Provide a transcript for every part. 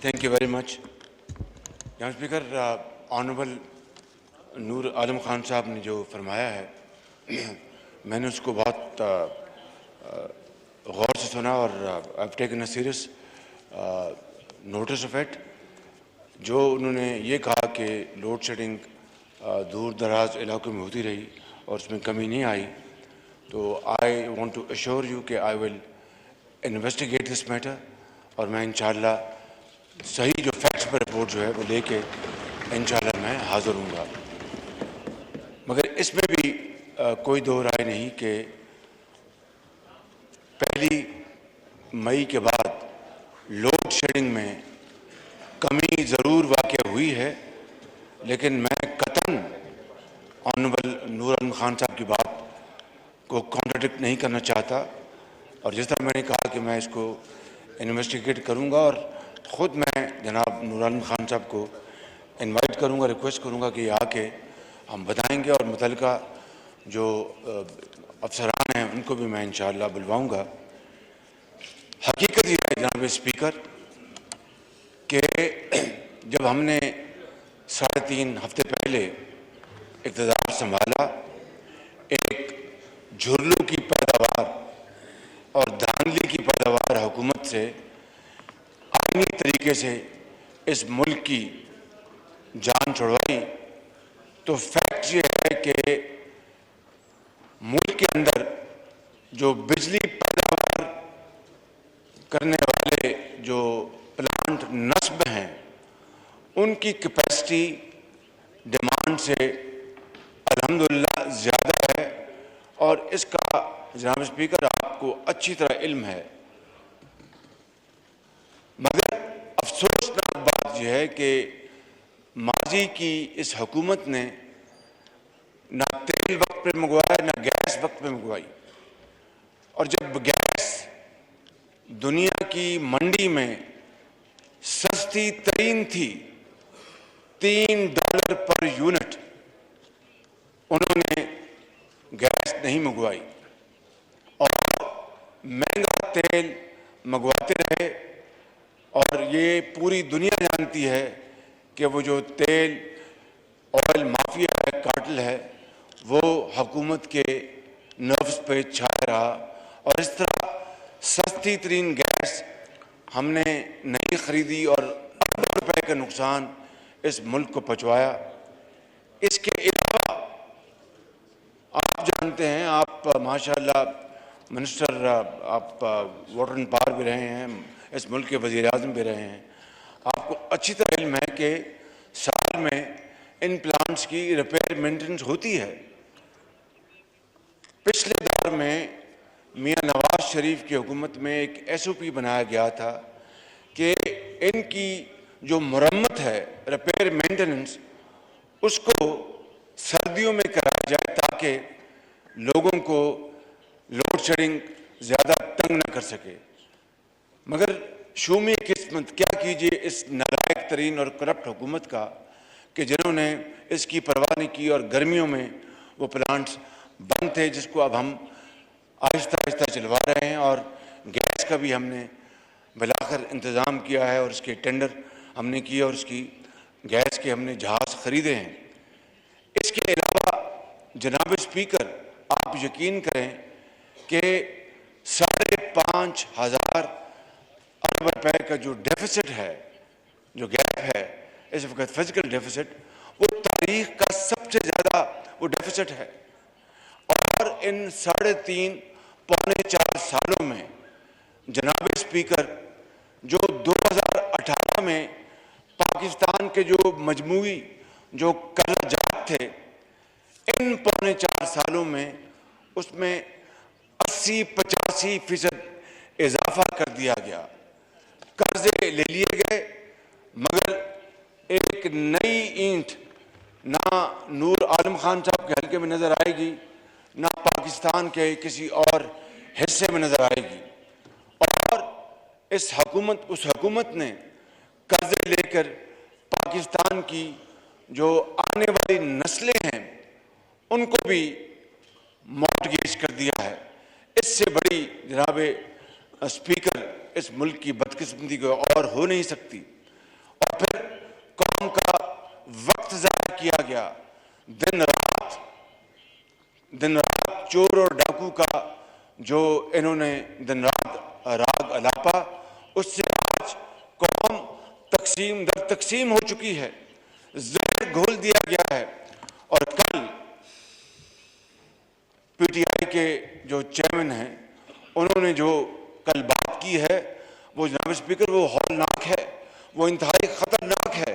Thank you very much. Young Speaker, Honorable Noor Alam Khan साहब ने जो फरमाया है मैंने उसको बहुत गौर से सुना और I've taken a serious notice of it. जो उन्होंने ये कहा कि लोड शेडिंग दूर दराज इलाकों में होती रही और उसमें कमी नहीं आई, तो I want to assure you कि I will investigate this matter और मैं इंशाअल्लाह सही जो फैक्ट्स पर रिपोर्ट जो है वो लेके इंशाअल्लाह मैं हाज़िर हूँगा। मगर इसमें भी कोई दो राय नहीं कि पहली मई के बाद लोड शेडिंग में कमी ज़रूर वाक़या हुई है, लेकिन मैं कतन ऑनरेबल नूर आलम खान साहब की बात को कॉन्ट्रडिक्ट नहीं करना चाहता और जिस तरह मैंने कहा कि मैं इसको इन्वेस्टिगेट करूँगा और ख़ुद मैं जनाब नूर आलम खान साहब को इनवाइट करूँगा, रिक्वेस्ट करूँगा कि आके हम बताएंगे और मुतल्लिका जो अफसरान हैं उनको भी मैं इंशाअल्लाह बुलवाऊँगा। हकीकत ये है जनाब स्पीकर कि जब हमने 3.5 हफ्ते पहले इक़्तिदार संभाला, एक झुर्लू की पैदावार और धांधली की पैदावार हुकूमत से आईनी तरीके से इस मुल्क की जान छुड़वाई, तो फैक्ट ये है कि मुल्क के अंदर जो बिजली पैदावार करने वाले जो प्लांट नस्ब हैं उनकी कैपेसिटी डिमांड से अल्हम्दुलिल्लाह ज़्यादा है और इसका जनाब स्पीकर आपको अच्छी तरह इल्म है। मगर अफसोसनाक बात यह है कि माजी की इस हुकूमत ने ना तेल वक्त पे मंगवाया ना गैस वक्त पे मंगवाई, और जब गैस दुनिया की मंडी में सस्ती तरीन थी $3 पर यूनिट, उन्होंने गैस नहीं मंगवाई और महंगा तेल मंगवाते रहे। और ये पूरी दुनिया जानती है कि वो जो तेल ऑयल माफिया है, कार्टेल है, वो हुकूमत के नर्व्स पे छाया रहा और इस तरह सस्ती तरीन गैस हमने नहीं खरीदी और अरबों रुपए का नुकसान इस मुल्क को पहुँचवाया। इसके अलावा आप जानते हैं, आप माशाल्लाह मिनिस्टर, आप वाटर एंड पावर भी रहे हैं, इस मुल्क के वज़ीर आज़म भी रहे हैं, आपको अच्छी तरह इल्म है कि साल में इन प्लांट्स की रिपेयर मेंटेनेंस होती है। पिछले दौर में मियां नवाज शरीफ की हुकूमत में एक SOP बनाया गया था कि इनकी जो मरम्मत है, रिपेयर मेंटेनेंस, उसको सर्दियों में कराया जाए ताकि लोगों को लोड शेडिंग ज़्यादा तंग न कर सके। मगर शूमी किस्मत, क्या कीजिए इस नालायक तरीन और करप्ट हुकूमत का कि जिन्होंने इसकी परवाह नहीं की और गर्मियों में वो प्लांट्स बंद थे, जिसको अब हम आहिस्ता आहिस्ता चलवा रहे हैं और गैस का भी हमने बिलाखिर इंतज़ाम किया है और इसके टेंडर हमने किए और उसकी गैस के हमने जहाज़ ख़रीदे हैं। इसके अलावा जनाब स्पीकर, आप यकीन करें कि 5,500 अरब रुपए का जो डेफिसिट है, जो गैप है इस वक्त फिजिकल डेफिसिट, वो तारीख का सबसे ज़्यादा वो डेफिसिट है। और इन 3.5-4 सालों में जनाब स्पीकर जो 2018 में पाकिस्तान के जो मजमूई जो कर्ज़ात थे, इन 4.5 सालों में उसमें 80-85% इजाफा कर दिया गया। कर्जे ले लिए गए, मगर एक नई ईंट ना नूर आलम खान साहब के हल्के में नजर आएगी, ना पाकिस्तान के किसी और हिस्से में नजर आएगी। और इस हुकूमत, उस हुकूमत ने कर्जे लेकर पाकिस्तान की जो आने वाली नस्लें हैं उनको भी मॉर्टगेज कर दिया है। इससे बड़ी जनाब स्पीकर इस मुल्क की बदकिस्मती को और हो नहीं सकती। किया गया, दिन रात चोर और डाकू का जो इन्होंने दिन रात राग अलापा, उससे आज कौम तकसीम दर तकसीम हो चुकी है, जहर घोल दिया गया है। और कल पीटीआई के जो चेयरमैन हैं, उन्होंने जो कल बात की है, वो जनाब स्पीकर वो हौलनाक है, वो इंतहाई खतरनाक है।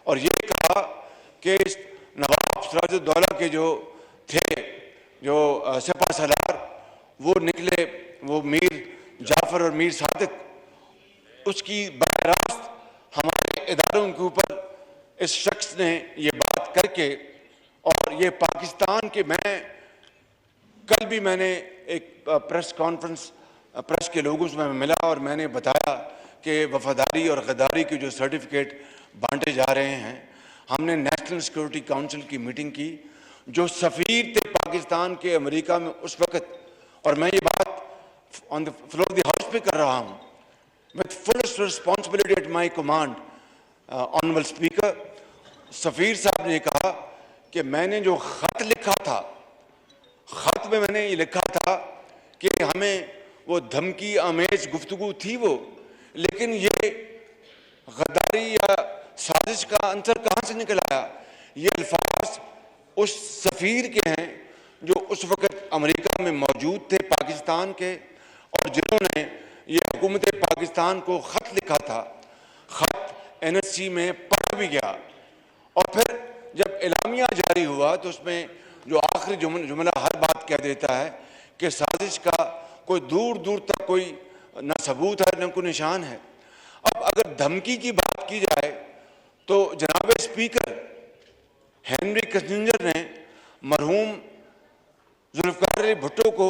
और ये कहा कि नवाब सिराजुद्दौला के जो थे, जो सिपा सलार, वो निकले, वो मीर जाफर और मीर सादिक, उसकी बराह रास्त हमारे इदारों के ऊपर इस शख्स ने ये बात करके, और ये पाकिस्तान के, कल भी मैंने एक प्रेस कॉन्फ्रेंस प्रेस के लोगों से मैं मिला और मैंने बताया कि वफादारी और गद्दारी के जो सर्टिफिकेट बांटे जा रहे हैं, हमने नेशनल सिक्योरिटी काउंसिल की मीटिंग की, जो सफ़ीर थे पाकिस्तान के अमेरिका में उस वक्त, और मैं ये बात on the floor of the house पे कर रहा हूँ, with fullest responsibility at my command, honourable speaker, Safeer साहब ने कहा कि मैंने जो ख़त लिखा था, ख़त में मैंने ये लिखा था कि हमें वो धमकी आमेज गुफ्तगू थी वो, लेकिन ये गद्दारी या साजिश का अंतर कहाँ से निकल आया। ये अल्फाज उस सफ़ीर के हैं जो उस वक़्त अमेरिका में मौजूद थे पाकिस्तान के, और जिन्होंने ये हुकूमत पाकिस्तान को ख़त लिखा था। ख़त NSC में पढ़ भी गया, और फिर जब एलामिया जारी हुआ तो उसमें जो आखिरी जुमला हर बात कह देता है कि साजिश का कोई दूर दूर तक कोई न सबूत है न कोई निशान है। अब अगर धमकी की बात की जाए तो जनाब स्पीकर हेनरी किसिंजर ने मरहूम जुल्फ़िकार अली भुट्टो को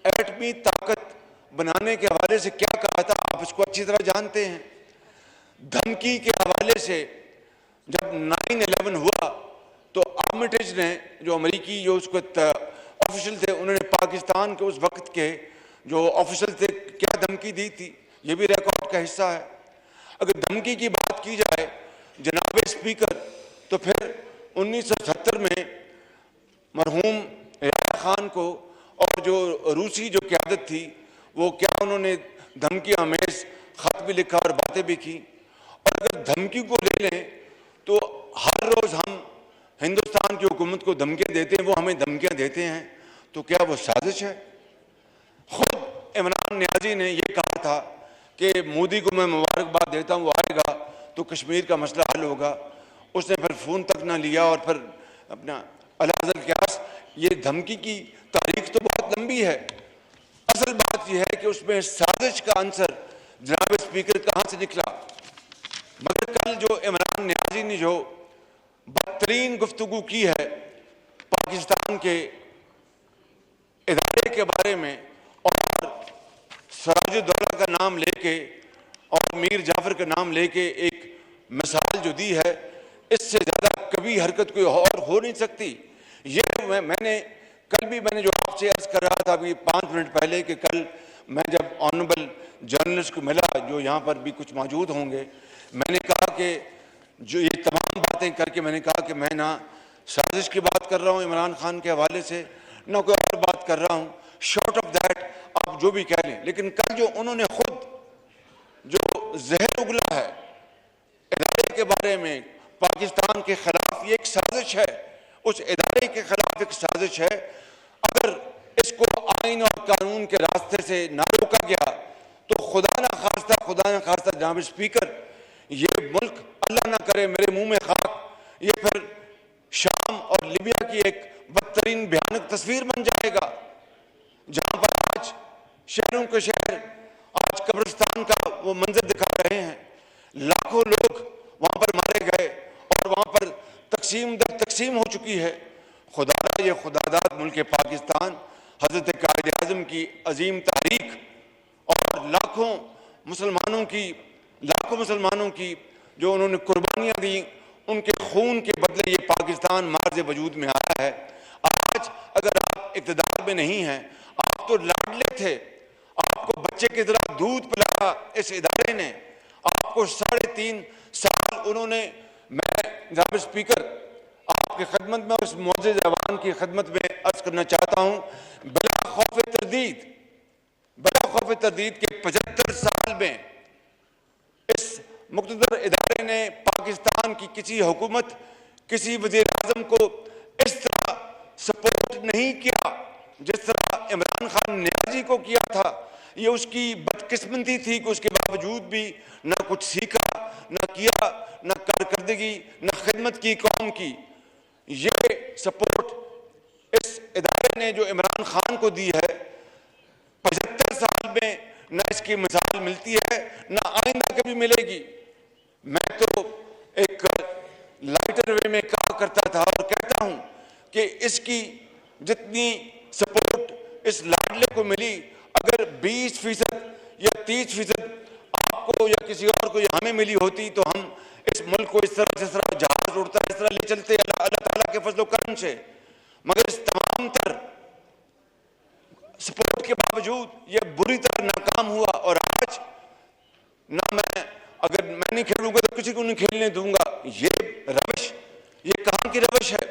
एटमी ताकत बनाने के हवाले से क्या कहा था, आप इसको अच्छी तरह जानते हैं। धमकी के हवाले से जब 9/11 हुआ तो आर्मिटेज ने, जो अमेरिकी जो उसको ऑफिशियल थे, उन्होंने पाकिस्तान के उस वक्त के जो ऑफिशियल थे क्या धमकी दी थी, ये भी रिकॉर्ड का हिस्सा है। अगर धमकी की बात की जाए जनाब स्पीकर, तो फिर 1970 में मरहूम यार खान को और जो रूसी जो क़यादत थी, वो क्या उन्होंने धमकी आमेज ख़त भी लिखा और बातें भी की। और अगर धमकी को ले लें तो हर रोज़ हम हिंदुस्तान की हुकूमत को धमकियाँ देते हैं, वो हमें धमकियाँ देते हैं, तो क्या वो साजिश है। खुद इमरान नियाज़ी ने ये कहा था कि मोदी को मैं मुबारकबाद देता हूँ, वो आएगा तो कश्मीर का मसला हल होगा। उसने फिर फ़ोन तक ना लिया, और फिर अपना अल-अज़ल क्यास, ये धमकी की तारीख तो बहुत लंबी है। असल बात यह है कि उसमें साजिश का आंसर जनाब स्पीकर कहाँ से निकला। मगर कल जो इमरान नियाज़ी ने जो बदतरीन गुफ्तगू की है पाकिस्तान के इदारे के बारे में, और सिराजुद्दौला का नाम लेके और मीर जाफर का नाम लेके एक मिसाल जो दी है, इससे ज़्यादा कभी हरकत कोई और हो नहीं सकती। ये मैंने कल जो आपसे अर्ज़ कर रहा था अभी 5 मिनट पहले, कि कल मैं जब ऑनरेबल जर्नलिस्ट को मिला जो यहाँ पर भी कुछ मौजूद होंगे, मैंने कहा कि जो ये तमाम बातें करके मैंने कहा कि मैं ना साजिश की बात कर रहा हूँ इमरान खान के हवाले से, ना कोई और बात कर रहा हूँ। शॉर्ट ऑफ दैट आप जो भी कह लें, लेकिन कल जो उन्होंने खुद जो जहर उगला है इदारे के बारे में पाकिस्तान के खिलाफ, ये एक साजिश है, उस इदारे के खिलाफ एक साजिश है। अगर इसको आइन और कानून के रास्ते से ना रोका गया तो खुदा ना खास्ता जनाब स्पीकर, ये मुल्क अल्लाह ना करे मेरे मुंह में खाक, ये फिर शाम और लीबिया की एक बदतरीन भयानक तस्वीर बन जाएगा, जहां पर आज शहरों के शहर आज कब्रिस्तान का वो मंजर दिखा रहे हैं। लाखों लोग वहां पर मारे गए और वहां पर तकसीम दर तकसीम हो चुकी है। खुदा ये खुदादाद मुल्क पाकिस्तान, हजरत कायद आज़म की अजीम तारीख और लाखों मुसलमानों की जो उन्होंने कुर्बानियाँ दी, उनके खून के बदले ये पाकिस्तान मार्ज़ वजूद में आया है। आज अगर आप इक़्तिदार में नहीं हैं, आप तो लाडले थे, आपको बच्चे की तरह दूध पिलाया इस इदारे ने, आपको 3.5 साल उन्होंने, मैं जनाब स्पीकर आपकी खिदमत में और इस मुअज़्ज़िज़ ऐवान की खिदमत में अर्ज करना चाहता हूँ, बला खौफ तरदीद के 75 साल में इस मुक़्तदर इदारे ने पाकिस्तान की किसी हुकूमत, किसी वज़ीर आज़म को इस तरह सपोर्ट नहीं किया जिस तरह इमरान खान नियाज़ी को किया था। ये उसकी बदकिस्मती थी कि उसके बावजूद भी न कुछ सीखा, न किया, न कारकर्दगी, न खिदमत की कौम की। ये सपोर्ट इस इदारे ने जो इमरान खान को दी है, 75 साल में न इसकी मिसाल मिलती है, न आइंदा कभी मिलेगी। मैं तो एक लाइटर वे में कहा करता था और कहता हूं कि इसकी जितनी सपोर्ट इस लाडले को मिली, अगर 20% या 30% आपको या किसी और को हमें मिली होती तो हम इस मुल्क को इस तरह जिस तरह जहाज उड़ता है इस तरह ले चलते अल्लाह ताला के फजल करम से। मगर इस तमाम तर सपोर्ट के बावजूद ये बुरी तरह नाकाम हुआ और आज ना अगर मैं नहीं खेलूंगा तो किसी को नहीं खेलने दूंगा। ये रविश, ये कहां की रविश है?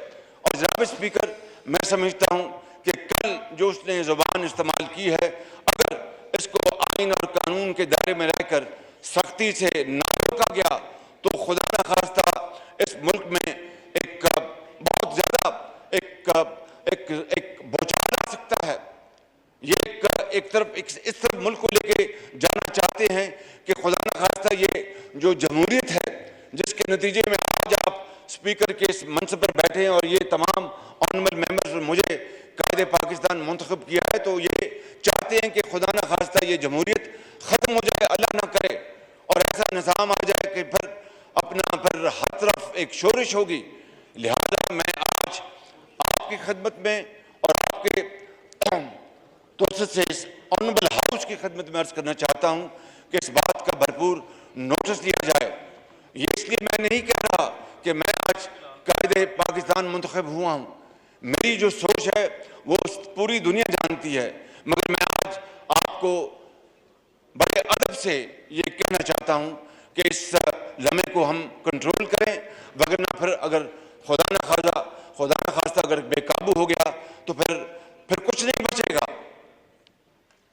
और जनाब स्पीकर, मैं समझता हूं कि कल जो उसने जुबान इस्तेमाल की है, अगर इसको आइन और कानून के दायरे में रहकर सख्ती से ना रोका गया तो खुदा न खास्ता इस मुल्क में एक बहुत ज्यादा एक बौछार आ सकता है। ये एक तरफ इस तरफ मुल्क को लेके जाना चाहते हैं कि खुदा न खास्ता ये जो जमहूरियत है, जिसके नतीजे में आज आप स्पीकर के इस मंच पर बैठे हैं और ये तमाम ऑनरेबल मेंबर्स मुझे कायदे पाकिस्तान मुंतखब किया है, तो ये चाहते हैं कि खुदा न खास्ता ये जमहूरियत खत्म हो जाए, अल्लाह ना करे, और ऐसा निज़ाम आ जाए कि फिर हर तरफ एक शोरिश होगी। लिहाजा मैं आज आपकी खिदमत में और आपके तोसत से इस ऑनरेबल हाउस की खिदमत में अर्ज करना चाहता हूं कि इस बात का भरपूर नोटिस लिया जाए। ये इसलिए मैं नहीं कह रहा कि मैं आज कायदे पाकिस्तान मुंतखब हुआ हूं, मेरी जो सोच है वो पूरी दुनिया जानती है, मगर मैं आज आपको बड़े अदब से ये कहना चाहता हूं कि इस लम्हे को हम कंट्रोल करें, वगरना फिर अगर खुदा न खास्ता अगर बेकाबू हो गया तो फिर कुछ नहीं बचेगा।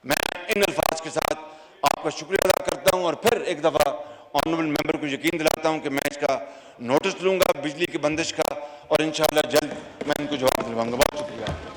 मैं इन अल्फाज के साथ आपका शुक्रिया अदा करता हूं और फिर एक दफ़ा ऑनरेबल मेंबर को यकीन दिलाता हूं कि मैं इसका नोटिस लूंगा बिजली की बंदिश का, और इंशाअल्लाह जल्द मैं इनको जवाब दिलवाऊंगा। बहुत शुक्रिया।